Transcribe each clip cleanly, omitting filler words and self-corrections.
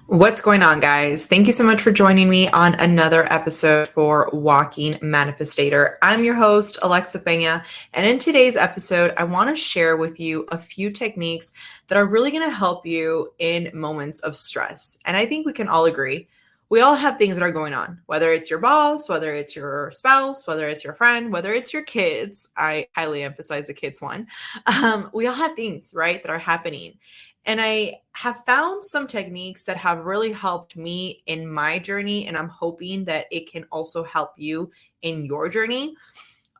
What's going on, guys? Thank you so much for joining me on another episode for Walking Manifestator. I'm your host, Alexa Peña, and in today's episode, I want to share with you a few techniques that are really going to help you in moments of stress. And I think we can all agree, we all have things that are going on, whether it's your boss, whether it's your spouse, whether it's your friend, whether it's your kids. I highly emphasize the kids one. We all have things, right, that are happening. And I have found some techniques that have really helped me in my journey, and I'm hoping that it can also help you in your journey.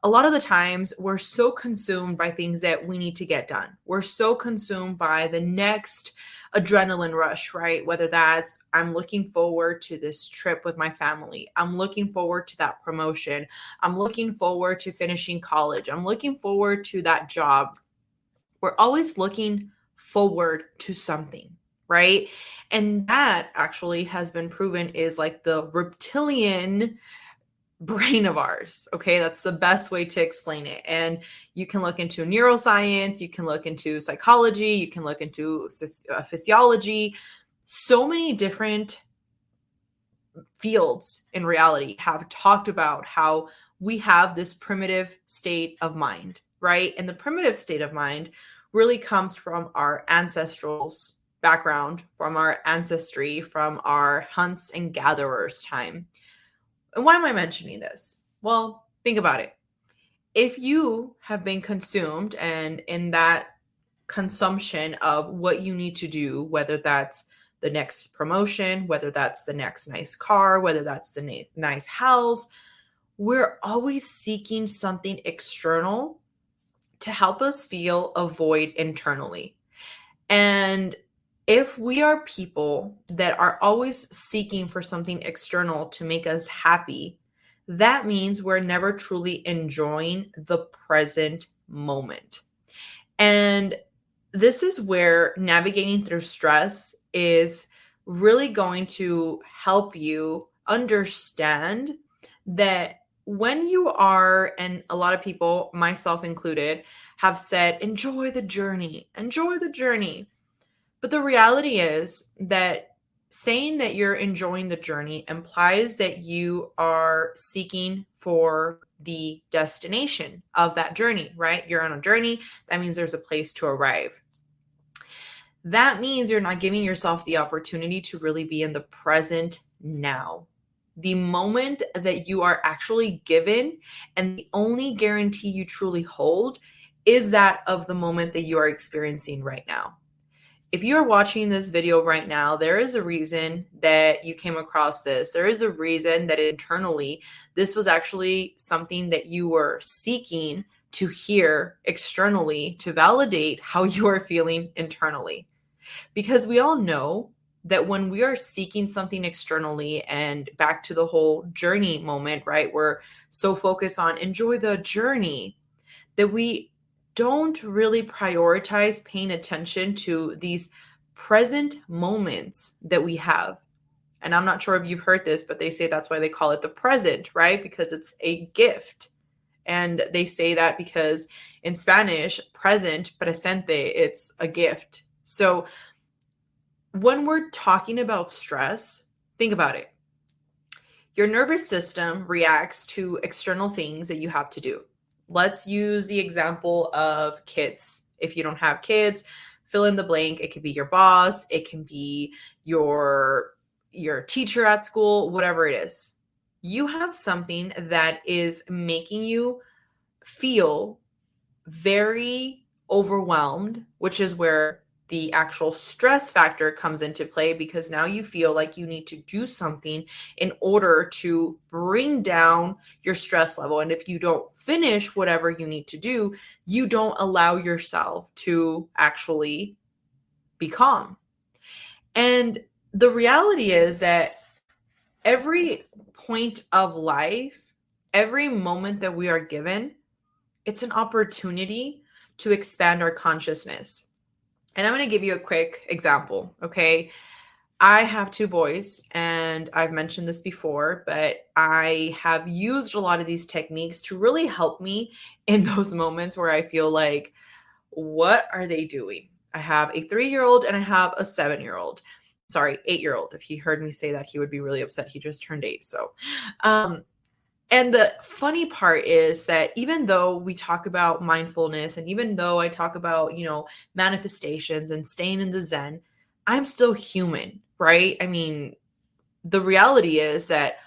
A lot of the times, we're so consumed by things that we need to get done. We're so consumed by the next adrenaline rush, right? Whether that's I'm looking forward to this trip with my family, I'm looking forward to that promotion, I'm looking forward to finishing college, I'm looking forward to that job. We're always looking forward to something, right? And that actually has been proven is like the reptilian brain of ours. Okay. That's the best way to explain it. And you can look into neuroscience, you can look into psychology, you can look into physiology. So many different fields in reality have talked about how we have this primitive state of mind, right? And the primitive state of mind really comes from our ancestral background, from our ancestry, from our hunts and gatherers time. And why am I mentioning this? Well, think about it. If you have been consumed and in that consumption of what you need to do, whether that's the next promotion, whether that's the next nice car, whether that's the nice house, we're always seeking something external to help us feel a void internally. And if we are people that are always seeking for something external to make us happy, that means we're never truly enjoying the present moment. And this is where navigating through stress is really going to help you understand that when you are, and a lot of people, myself included, have said, enjoy the journey, enjoy the journey. But the reality is that saying that you're enjoying the journey implies that you are seeking for the destination of that journey, right? You're on a journey. That means there's a place to arrive. That means you're not giving yourself the opportunity to really be in the present now. The moment that you are actually given, and the only guarantee you truly hold is that of the moment that you are experiencing right now. If you're watching this video right now, there is a reason that you came across this. There is a reason that internally, this was actually something that you were seeking to hear externally to validate how you are feeling internally. Because we all know that when we are seeking something externally, and back to the whole journey moment, right? We're so focused on enjoy the journey that we don't really prioritize paying attention to these present moments that we have. And I'm not sure if you've heard this, but they say that's why they call it the present, right? Because it's a gift. And they say that because in Spanish, present, presente, it's a gift. So when we're talking about stress, think about it. Your nervous system reacts to external things that you have to do. Let's use the example of kids. If you don't have kids, fill in the blank. It could be your boss, it can be your teacher at school, whatever it is. You have something that is making you feel very overwhelmed, which is where the actual stress factor comes into play, because now you feel like you need to do something in order to bring down your stress level. And if you don't finish whatever you need to do, you don't allow yourself to actually be calm. And the reality is that every point of life, every moment that we are given, it's an opportunity to expand our consciousness. And I'm going to give you a quick example, okay? I have two boys, and I've mentioned this before, but I have used a lot of these techniques to really help me in those moments where I feel like, what are they doing? I have a 3-year-old and I have a 7-year-old. sorry, 8-year-old. If he heard me say that, he would be really upset. He just turned 8. So, and the funny part is that even though we talk about mindfulness, and even though I talk about, manifestations and staying in the Zen, I'm still human, right? I mean, the reality is that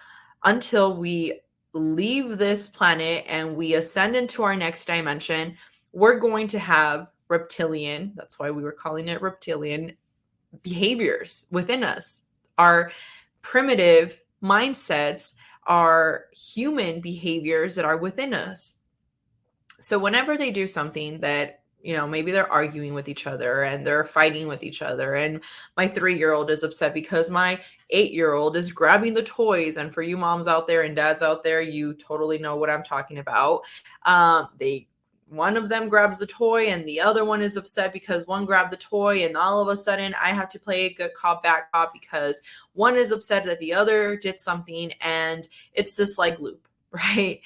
until we leave this planet and we ascend into our next dimension, we're going to have reptilian, that's why we were calling it reptilian, behaviors within us. Our primitive mindsets are human behaviors that are within us. So whenever they do something that, maybe they're arguing with each other and they're fighting with each other, and my 3-year-old is upset because my 8-year-old is grabbing the toys. And for you moms out there and dads out there, you totally know what I'm talking about. One of them grabs the toy and the other one is upset because one grabbed the toy, and all of a sudden I have to play a good cop, bad cop, because one is upset that the other did something, and it's this like loop, right?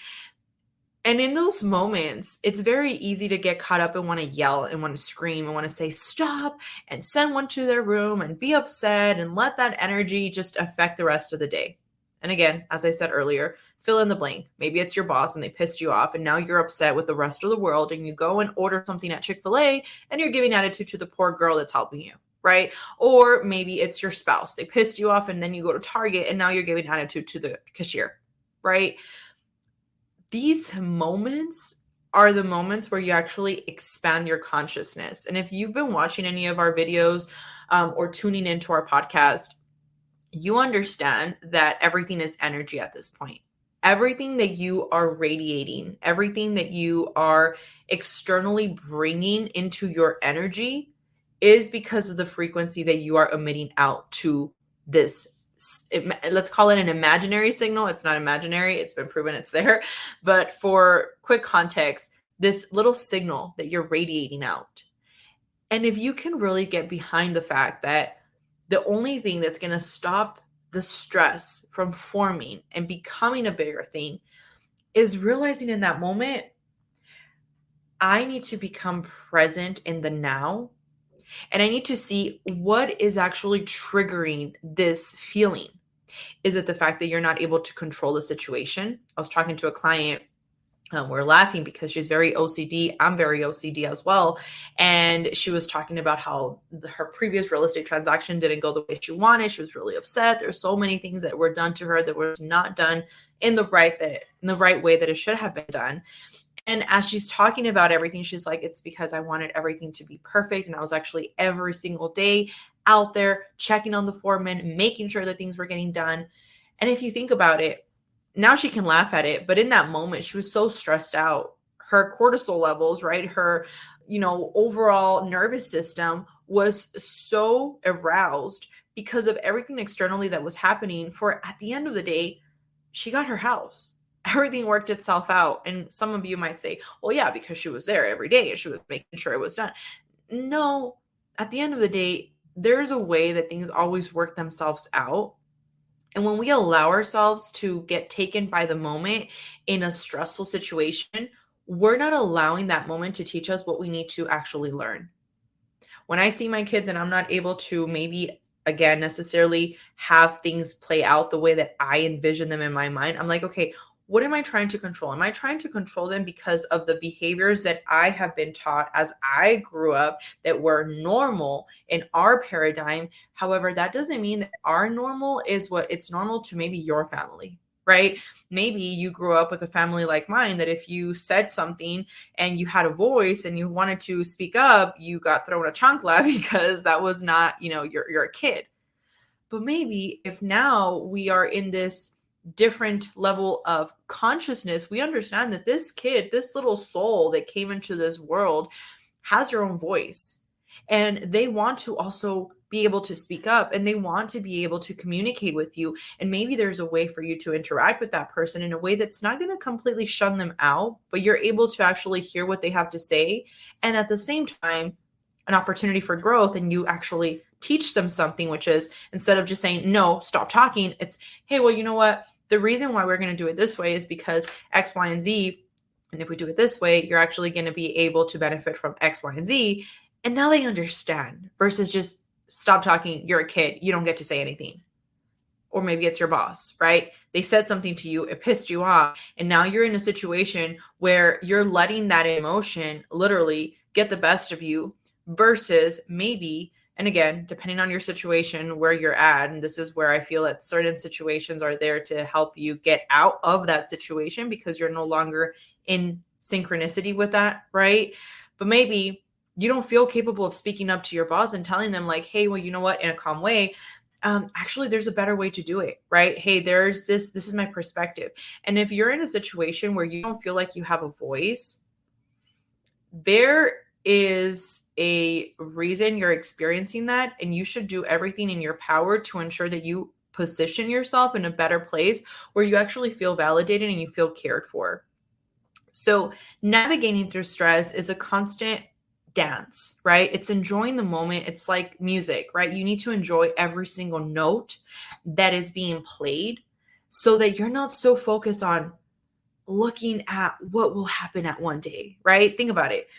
And in those moments, it's very easy to get caught up and want to yell and want to scream and want to say stop and send one to their room and be upset and let that energy just affect the rest of the day. And again, as I said earlier, fill in the blank. Maybe it's your boss and they pissed you off and now you're upset with the rest of the world, and you go and order something at Chick-fil-A and you're giving attitude to the poor girl that's helping you, right? Or maybe it's your spouse. They pissed you off and then you go to Target and now you're giving attitude to the cashier, right? These moments are the moments where you actually expand your consciousness. And if you've been watching any of our videos or tuning into our podcast, you understand that everything is energy at this point. Everything that you are radiating, everything that you are externally bringing into your energy is because of the frequency that you are emitting out to this. Let's call it an imaginary signal. It's not imaginary. It's been proven it's there. But for quick context, this little signal that you're radiating out. And if you can really get behind the fact that the only thing that's going to stop the stress from forming and becoming a bigger thing is realizing in that moment, I need to become present in the now. And I need to see what is actually triggering this feeling. Is it the fact that you're not able to control the situation? I was talking to a client. We're laughing because she's very OCD. I'm very OCD as well. And she was talking about how her previous real estate transaction didn't go the way she wanted. She was really upset. There's so many things that were done to her that was not done in the right way that it should have been done. And as she's talking about everything, she's like, it's because I wanted everything to be perfect. And I was actually every single day out there checking on the foreman, making sure that things were getting done. And if you think about it, now she can laugh at it. But in that moment, she was so stressed out. Her cortisol levels, right? Her, overall nervous system was so aroused because of everything externally that was happening. For at the end of the day, she got her house. Everything worked itself out. And some of you might say, well, yeah, because she was there every day and she was making sure it was done. No, at the end of the day, there's a way that things always work themselves out. And when we allow ourselves to get taken by the moment in a stressful situation, we're not allowing that moment to teach us what we need to actually learn. When I see my kids and I'm not able to maybe, again, necessarily have things play out the way that I envision them in my mind, I'm like, okay, what am I trying to control? Am I trying to control them because of the behaviors that I have been taught as I grew up that were normal in our paradigm? However, that doesn't mean that our normal is what it's normal to maybe your family, right? Maybe you grew up with a family like mine that if you said something and you had a voice and you wanted to speak up, you got thrown a chancla because that was not, you're a kid. But maybe if now we are in this different level of consciousness, we understand that this kid, this little soul that came into this world has their own voice, and they want to also be able to speak up, and they want to be able to communicate with you. And maybe there's a way for you to interact with that person in a way that's not going to completely shun them out, but you're able to actually hear what they have to say. And at the same time, an opportunity for growth, and you actually teach them something, which is instead of just saying, no, stop talking, it's, hey, well, you know what? The reason why we're going to do it this way is because X, Y, and Z. And if we do it this way, you're actually going to be able to benefit from X, Y, and Z. And now they understand versus just stop talking, you're a kid, you don't get to say anything. Or maybe it's your boss, right? They said something to you, it pissed you off, and now you're in a situation where you're letting that emotion literally get the best of you versus maybe, and again, depending on your situation, where you're at, and this is where I feel that certain situations are there to help you get out of that situation because you're no longer in synchronicity with that, right? But maybe you don't feel capable of speaking up to your boss and telling them like, hey, well, you know what, in a calm way, actually there's a better way to do it, right? Hey, there's this is my perspective. And if you're in a situation where you don't feel like you have a voice, there is a reason you're experiencing that, and you should do everything in your power to ensure that you position yourself in a better place where you actually feel validated and you feel cared for. So navigating through stress is a constant dance, right? It's enjoying the moment. It's like music, right? You need to enjoy every single note that is being played so that you're not so focused on looking at what will happen at one day, right? Think about it.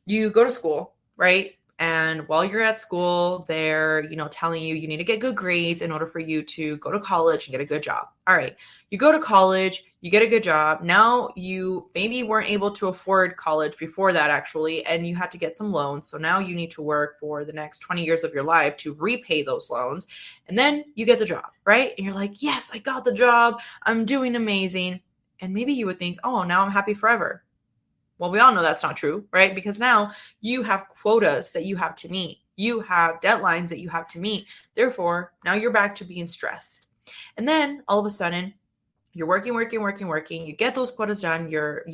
You go to school, right? And while you're at school, they're, telling you you need to get good grades in order for you to go to college and get a good job. All right. You go to college, you get a good job. Now you maybe weren't able to afford college before that actually, and you had to get some loans. So now you need to work for the next 20 years of your life to repay those loans. And then you get the job, right? And you're like, yes, I got the job. I'm doing amazing. And maybe you would think, oh, now I'm happy forever. Well, we all know that's not true, right? Because now you have quotas that you have to meet. You have deadlines that you have to meet. Therefore, now you're back to being stressed. And then all of a sudden, you're working. You get those quotas done. You're,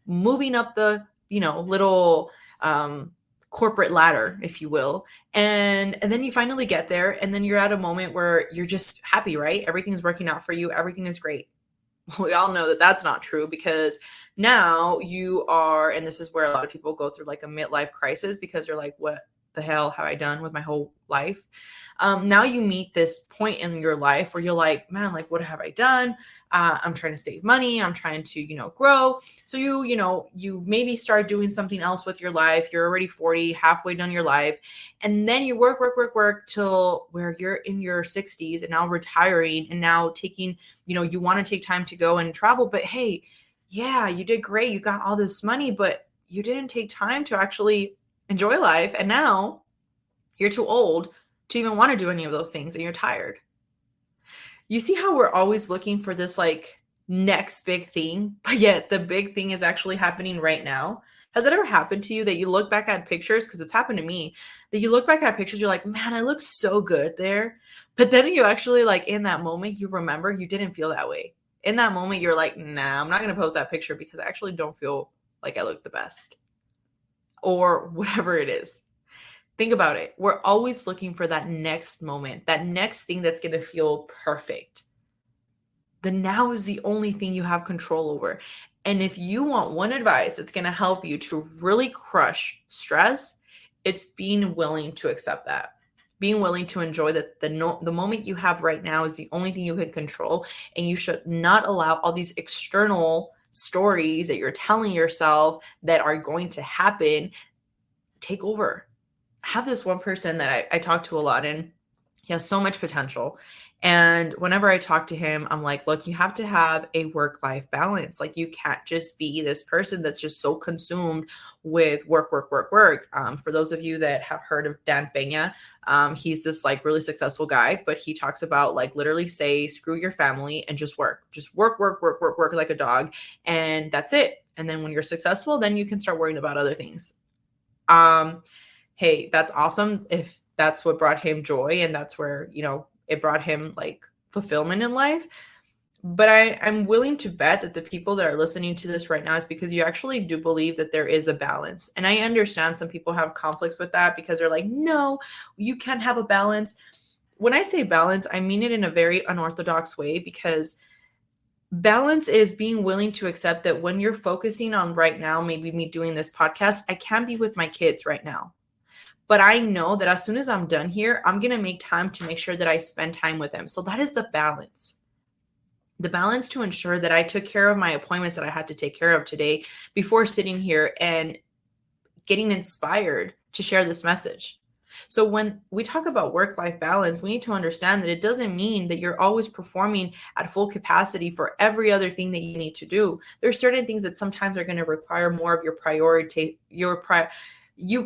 moving up the, little corporate ladder, if you will. And then you finally get there. And then you're at a moment where you're just happy, right? Everything's working out for you. Everything is great. We all know that that's not true because now you are, and this is where a lot of people go through like a midlife crisis because you're like, what the hell have I done with my whole life? Now you meet this point in your life where you're like, man, like, what have I done? I'm trying to save money. I'm trying to, grow. So you maybe start doing something else with your life. You're already 40, halfway done your life. And then you work till where you're in your 60s and now retiring and now taking, you want to take time to go and travel. But hey, yeah, you did great. You got all this money, but you didn't take time to actually enjoy life. And now you're too old to even want to do any of those things and you're tired. You see how we're always looking for this like next big thing, but yet the big thing is actually happening right now. Has it ever happened to you that you look back at pictures, because it's happened to me, that you look back at pictures, you're like, man, I look so good there. But then you actually like in that moment, you remember you didn't feel that way. In that moment, you're like, nah, I'm not going to post that picture because I actually don't feel like I look the best or whatever it is. Think about it. We're always looking for that next moment, that next thing that's going to feel perfect. The now is the only thing you have control over. And if you want one advice that's going to help you to really crush stress, it's being willing to accept that. Being willing to enjoy that the moment you have right now is the only thing you can control. And you should not allow all these external stories that you're telling yourself that are going to happen take over. I have this one person that I talk to a lot, and he has so much potential. And whenever I talk to him, I'm like, look, you have to have a work-life balance. Like you can't just be this person that's just so consumed with work. For those of you that have heard of Dan Peña, he's this like really successful guy, but he talks about like literally say, screw your family and just work like a dog. And that's it. And then when you're successful, then you can start worrying about other things. Hey, that's awesome if that's what brought him joy and that's where, it brought him like fulfillment in life. But I'm willing to bet that the people that are listening to this right now is because you actually do believe that there is a balance. And I understand some people have conflicts with that because they're like, no, you can't have a balance. When I say balance, I mean it in a very unorthodox way because balance is being willing to accept that when you're focusing on right now, maybe me doing this podcast, I can't be with my kids right now. But I know that as soon as I'm done here, I'm going to make time to make sure that I spend time with them. So that is the balance. The balance to ensure that I took care of my appointments that I had to take care of today before sitting here and getting inspired to share this message. So when we talk about work-life balance, we need to understand that it doesn't mean that you're always performing at full capacity for every other thing that you need to do. There's certain things that sometimes are going to require more of you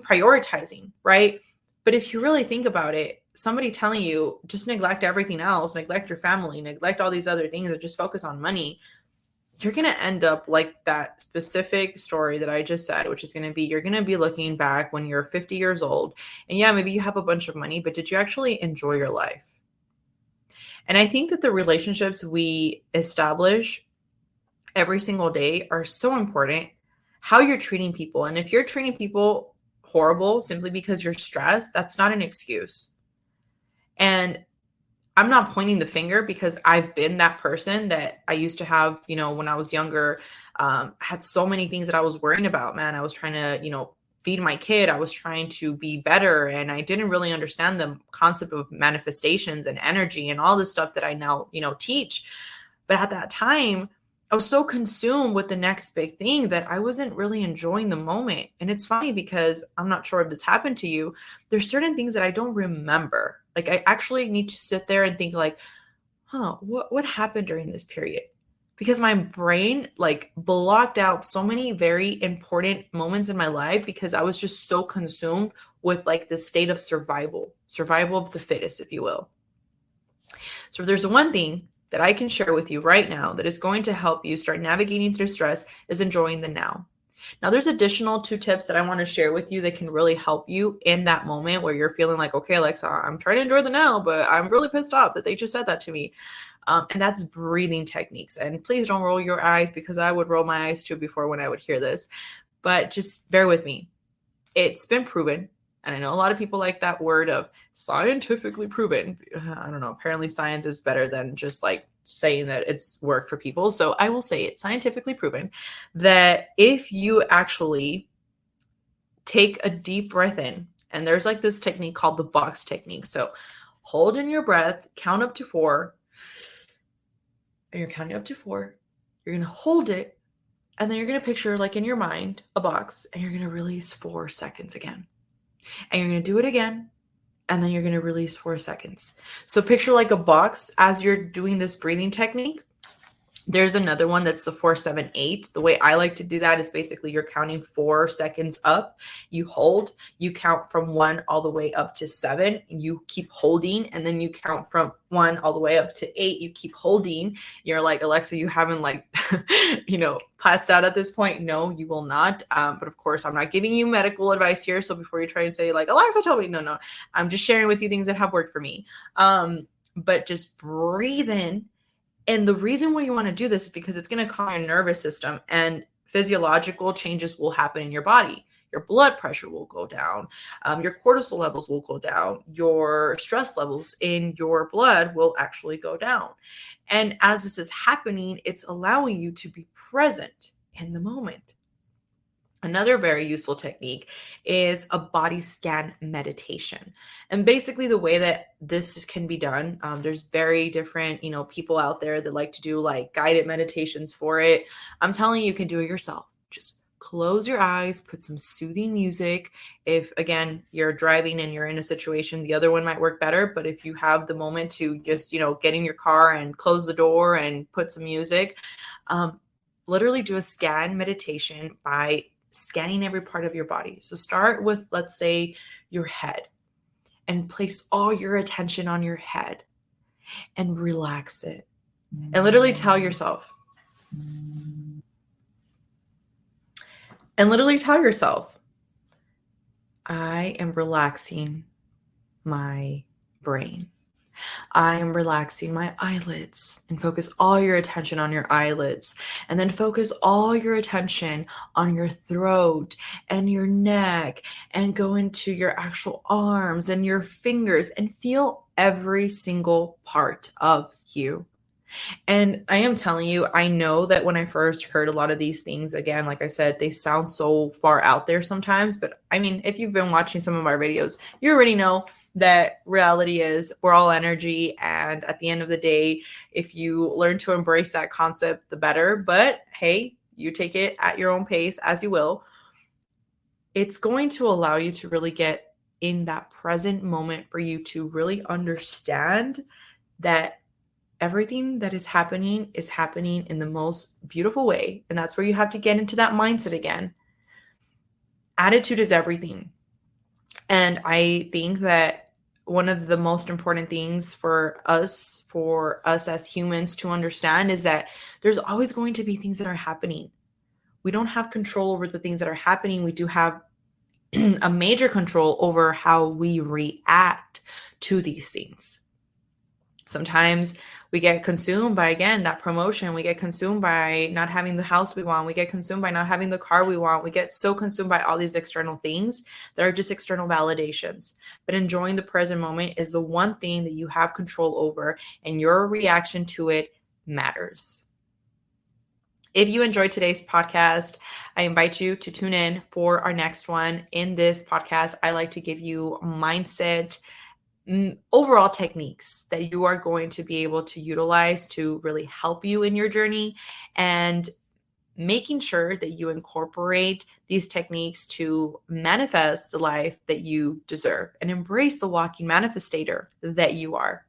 prioritizing, right? But if you really think about it, somebody telling you just neglect everything else, neglect your family, neglect all these other things, and just focus on money, you're going to end up like that specific story that I just said, which is going to be, you're going to be looking back when you're 50 years old and yeah, maybe you have a bunch of money, but did you actually enjoy your life? And I think that the relationships we establish every single day are so important. How you're treating people. And if you're treating people horrible simply because you're stressed, that's not an excuse. And I'm not pointing the finger because I've been that person that I used to have, when I was younger, had so many things that I was worrying about, man. I was trying to, feed my kid. I was trying to be better. And I didn't really understand the concept of manifestations and energy and all this stuff that I now, teach. But at that time, I was so consumed with the next big thing that I wasn't really enjoying the moment. And it's funny because I'm not sure if this happened to you. There's certain things that I don't remember. Like I actually need to sit there and think like, what happened during this period? Because my brain like blocked out so many very important moments in my life because I was just so consumed with like this state of survival of the fittest, if you will. So there's one thing that I can share with you right now that is going to help you start navigating through stress is enjoying the now. Now, there's additional 2 tips that I want to share with you that can really help you in that moment where you're feeling like, okay, Alexa, I'm trying to enjoy the now, but I'm really pissed off that they just said that to me. And that's breathing techniques. And please don't roll your eyes because I would roll my eyes too before when I would hear this. But just bear with me. It's been proven. And I know a lot of people like that word of scientifically proven. I don't know. Apparently science is better than just like saying that it's work for people. So I will say it, scientifically proven that if you actually take a deep breath in, and there's like this technique called the box technique. So hold in your breath, count up to 4, and you're counting up to 4. You're going to hold it, and then you're going to picture like in your mind a box, and you're going to release 4 seconds again. And you're going to do it again, and then you're going to release 4 seconds. So picture like a box as you're doing this breathing technique. There's another one that's the 4-7-8. The way I like to do that is basically you're counting 4 seconds up. You hold, you count from 1 all the way up to 7. You keep holding, and then you count from 1 all the way up to 8. You keep holding. You're like, Alexa, you haven't like, passed out at this point. No, you will not. But of course, I'm not giving you medical advice here. So before you try and say like, Alexa told me, no, I'm just sharing with you things that have worked for me. But just breathe in. And the reason why you want to do this is because it's going to calm your nervous system and physiological changes will happen in your body. Your blood pressure will go down. Your cortisol levels will go down. Your stress levels in your blood will actually go down. And as this is happening, it's allowing you to be present in the moment. Another very useful technique is a body scan meditation. And basically the way that this can be done, there's very different, people out there that like to do like guided meditations for it. I'm telling you, you can do it yourself. Just close your eyes, put some soothing music. If again, you're driving and you're in a situation, the other one might work better. But if you have the moment to just, get in your car and close the door and put some music, literally do a scan meditation by scanning every part of your body. So start with, let's say, your head and place all your attention on your head and relax it. And literally tell yourself, I am relaxing my brain. I am relaxing my eyelids, and focus all your attention on your eyelids, and then focus all your attention on your throat and your neck, and go into your actual arms and your fingers and feel every single part of you. And I am telling you, I know that when I first heard a lot of these things, again, like I said, they sound so far out there sometimes. But I mean, if you've been watching some of my videos, you already know that reality is we're all energy. And at the end of the day, if you learn to embrace that concept, the better. But hey, you take it at your own pace as you will. It's going to allow you to really get in that present moment for you to really understand that everything that is happening in the most beautiful way. And that's where you have to get into that mindset again. Attitude is everything. And I think that one of the most important things for us as humans to understand is that there's always going to be things that are happening. We don't have control over the things that are happening. We do have a major control over how we react to these things. Sometimes we get consumed by, again, that promotion. We get consumed by not having the house we want. We get consumed by not having the car we want. We get so consumed by all these external things that are just external validations. But enjoying the present moment is the one thing that you have control over, and your reaction to it matters. If you enjoyed today's podcast, I invite you to tune in for our next one. In this podcast, I like to give you mindset overall techniques that you are going to be able to utilize to really help you in your journey, and making sure that you incorporate these techniques to manifest the life that you deserve and embrace the walking manifestator that you are.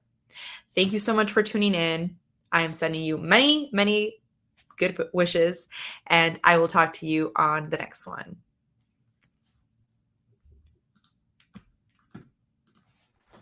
Thank you so much for tuning in. I am sending you many, many good wishes, and I will talk to you on the next one.